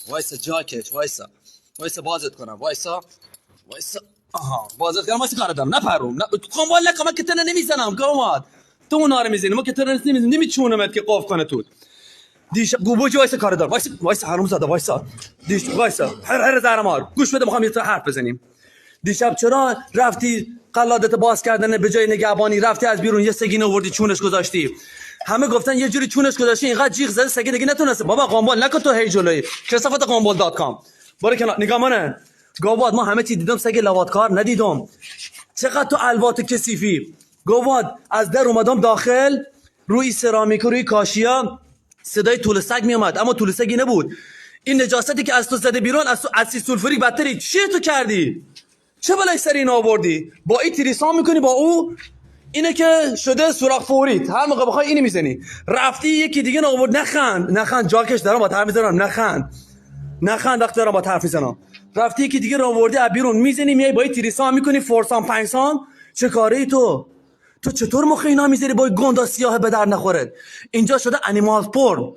وایسا جاکش وایسا بازت کنم وایسا آها بازت کنم وایسا کار دارم نپرم قنبال نکن من که تنه نمیزنم گواد تو اونا رو میزنی ما که تنه نمیزنم نمیچونمت که قاف کنه تو دیش گوبوجی وایسا کار دارم وایسا حروم زاده وایسا وایسا هر زهرمار گوش بده میخوام یه حرف بزنیم. دیشب چرا رفتی قلادت باز کردن به جای نگهبانی رفتی از بیرون یه سگین آوردی چونش گذاشتی؟ همه گفتن یه جوری چونش گذاشتی اینقدر جیغ زده سگین دیگه نتونسته. بابا قنبال نکن تو هی جلوی کثافت قنبال.com برو کنار نگاه منه گواد ما همه چی دیدم سگ لواطکار ندیدم. چقدر تو الوات کثیفی گواد. از در اومدم داخل روی سرامیک روی کاشیا صدای طول سگ میومد اما طول سگی نبود. این نجاستی که از تو زده بیرون از تو اسید سولفوریک بدتری. چی تو کردی؟ چه بلای سر این آوردی؟ با این تریسان میکنی با او؟ اینه که شده سوراخ فوریت هر موقع بخوای اینو میزنی. رفتی یکی دیگه آورد. نخند جاکش دارم با حرف میزنم. نخند وقتی دارم با حرف میزنم. رفتی یکی دیگه آوردی از بیرون میزنی میای با این تریسان میکنی فورسان پنجسان. چه کاری تو چطور مخ اینا میذاری با گندا سیاه به در نخوره؟ اینجا شده انیمال پورن.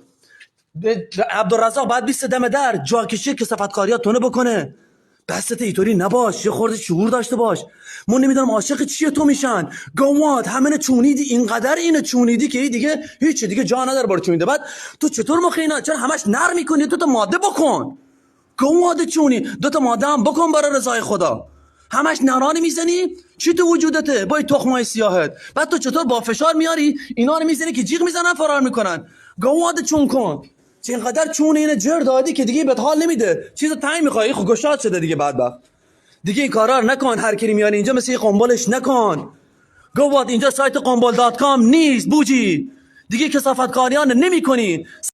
عبدالرزاق بعد 20 دم در جاکشی که صفتکاریاتونه بکنه. بسته اینطوری نباش. یه خورده شعور داشته باش. من نمیدونم عاشق چیه تو میشن گواد. همه چونیدی اینقدر اینو چونیدی که دیگه هیچ دیگه جا نداره بار چونیده. بعد تو چطور مخینا چرا همش نر میکنی؟ تو ماده بکن گواد چونی. تا ماده هم بکن برای رضای خدا. همش نرانی میزنی چی تو وجودته با این تخمای سیاهت. بعد تو چطور با فشار میاری اینا رو میزنی که جیغ میزنن فرار میکنن. گواد چون کن. چه اینقدر چون اینه جر دادی که دیگه بهت حال نمیده. چیزو تایم میخوای خب گشاد شده دیگه. بدبخت دیگه این کارا رو نکن. هر کی میاری اینجا مثل قنبالش نکن گواد. اینجا سایت قنبال.com نیست بوجی. دیگه کثافت کاریان نمیکنین.